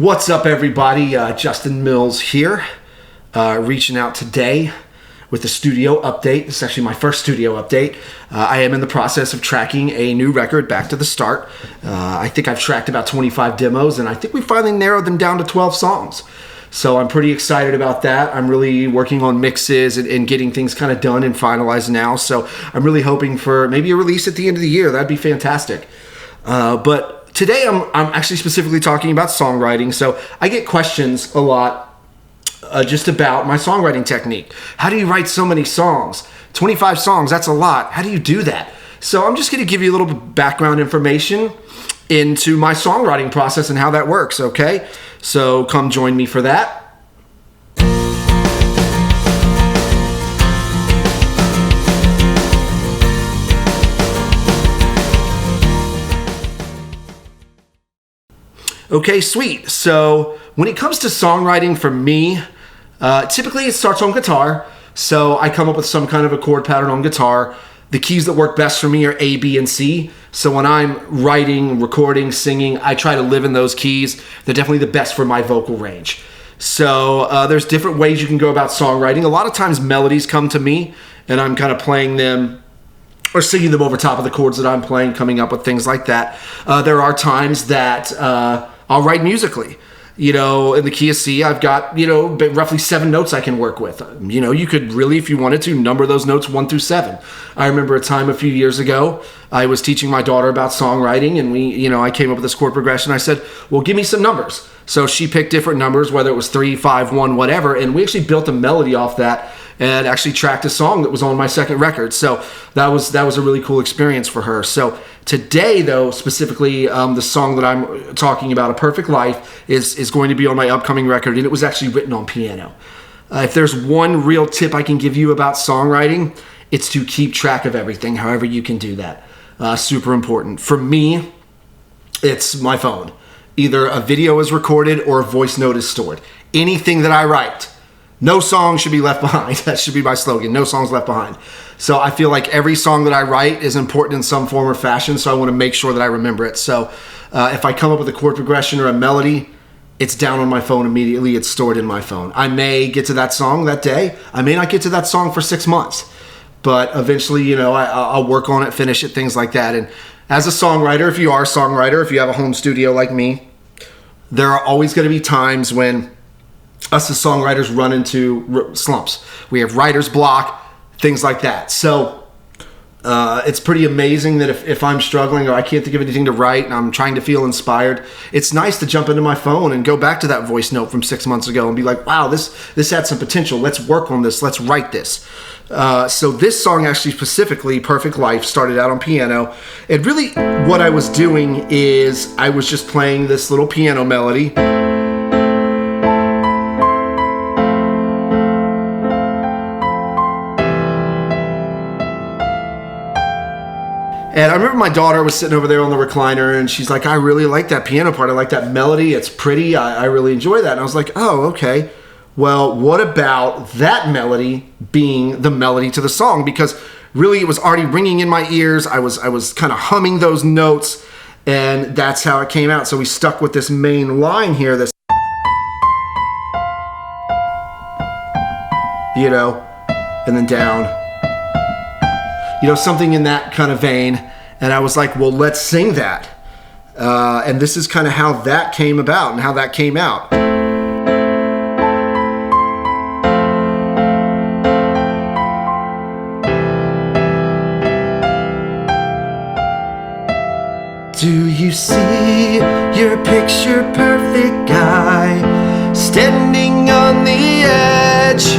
What's up, everybody? Justin Mills here, reaching out today with a studio update. This is actually my first studio update. I am in the process of tracking a new record, Back to the Start. I think I've tracked about 25 demos, and I think we finally narrowed them down to 12 songs. So I'm pretty excited about that. I'm really working on mixes and getting things kind of done and finalized now. So I'm really hoping for maybe a release at the end of the year. That'd be fantastic. But today I'm actually specifically talking about songwriting. So I get questions a lot just about my songwriting technique. How do you write so many songs? 25 songs, that's a lot. How do you do that? So I'm just going to give you a little background information into my songwriting process and how that works, okay? So come join me for that. Okay, sweet. So when it comes to songwriting for me, typically it starts on guitar. So I come up with some kind of a chord pattern on guitar. The keys that work best for me are A, B, and C. So when I'm writing, recording, singing, I try to live in those keys. They're definitely the best for my vocal range. So there's different ways you can go about songwriting. A lot of times melodies come to me and I'm kind of playing them or singing them over top of the chords that I'm playing, coming up with things like that. There are times that I'll write musically. You know, in the key of C, I've got, roughly 7 notes I can work with. You could really, if you wanted to, number those notes 1 through 7. I remember a time a few years ago, I was teaching my daughter about songwriting, and I came up with this chord progression. I said, well, give me some numbers. So she picked different numbers, whether it was 3, 5, 1, whatever, and we actually built a melody off that and actually tracked a song that was on my second record. So that was a really cool experience for her. So today, though, specifically, the song that I'm talking about, A Perfect Life, is going to be on my upcoming record, and it was actually written on piano. If there's one real tip I can give you about songwriting, it's to keep track of everything, however you can do that. Super important. For me, it's my phone. Either a video is recorded or a voice note is stored. Anything that I write, no song should be left behind. That should be my slogan. No songs left behind. So I feel like every song that I write is important in some form or fashion, so I want to make sure that I remember it. So if I come up with a chord progression or a melody, it's down on my phone immediately. It's stored in my phone. I may get to that song that day. I may not get to that song for 6 months. But eventually, I'll work on it, finish it, things like that. And as a songwriter, if you are a songwriter, if you have a home studio like me, there are always going to be times when us as songwriters run into slumps. We have writer's block, things like that. So it's pretty amazing that if I'm struggling or I can't think of anything to write and I'm trying to feel inspired, it's nice to jump into my phone and go back to that voice note from 6 months ago and be like, wow, this had some potential. Let's work on this. Let's write this. So this song actually specifically, Perfect Life, started out on piano. And really what I was doing is I was just playing this little piano melody. And I remember my daughter was sitting over there on the recliner and she's like, I really like that piano part. I like that melody. It's pretty. I really enjoy that. And I was like, oh, okay. Well, what about that melody being the melody to the song? Because really it was already ringing in my ears. I was kind of humming those notes and that's how it came out. So we stuck with this main line here, this, and then down. Something in that kind of vein. And I was like, well, let's sing that. And this is kind of how that came about and how that came out. Do you see your picture perfect guy standing on the edge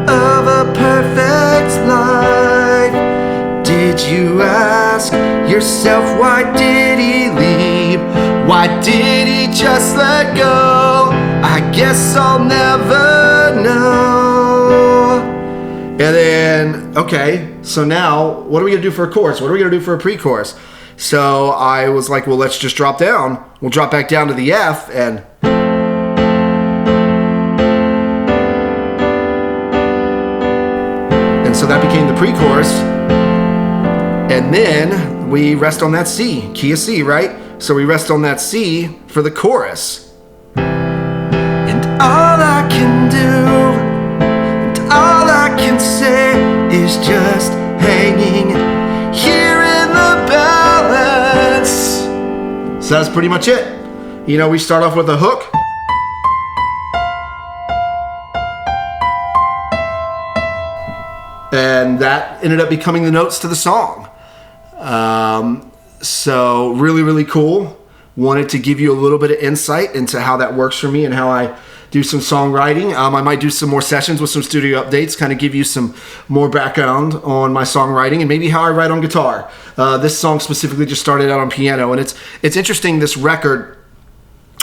of a perfect life? Did you ask yourself, why did he leave? Why did he just let go? I guess I'll never know. And then, okay, so now what are we gonna do for a chorus? What are we gonna do for a pre-chorus? So I was like, well, let's just drop down. We'll drop back down to the F and so that became the pre-chorus. And then we rest on that C, key of C, right? So we rest on that C for the chorus. all I can do and all I can say is just hanging here in the balance. So that's pretty much it. You know, we start off with a hook. And that ended up becoming the notes to the song. So really, really cool. Wanted to give you a little bit of insight into how that works for me and how I do some songwriting. I might do some more sessions with some studio updates, kind of give you some more background on my songwriting and maybe how I write on guitar. This song specifically just started out on piano, and it's interesting. This record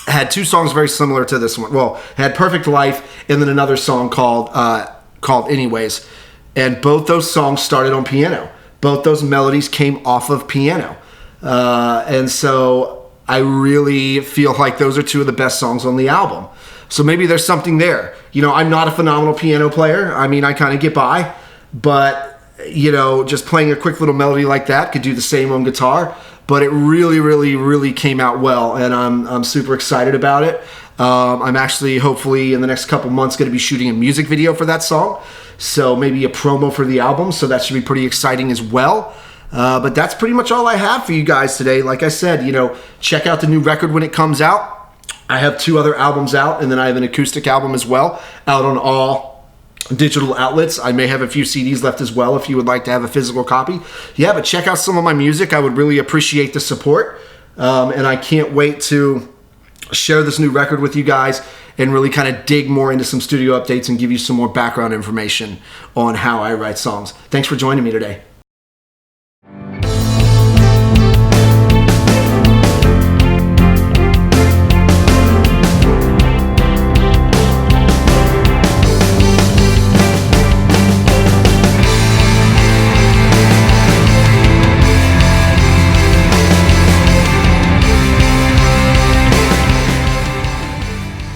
had two songs very similar to this one. Well, it had Perfect Life and then another song called Anyways. And both those songs started on piano. Both those melodies came off of piano. And so I really feel like those are two of the best songs on the album. So maybe there's something there. You know, I'm not a phenomenal piano player. I mean, I kind of get by. But, you know, just playing a quick little melody like that could do the same on guitar. But it really, really, really came out well. And I'm super excited about it. I'm actually, hopefully, in the next couple months, going to be shooting a music video for that song. So maybe a promo for the album. So that should be pretty exciting as well. But that's pretty much all I have for you guys today. Like I said, you know, check out the new record when it comes out. I have 2 other albums out, and then I have an acoustic album as well, out on all digital outlets. I may have a few CDs left as well if you would like to have a physical copy. Yeah, but check out some of my music. I would really appreciate the support. And I can't wait to share this new record with you guys and really kind of dig more into some studio updates and give you some more background information on how I write songs. Thanks for joining me today.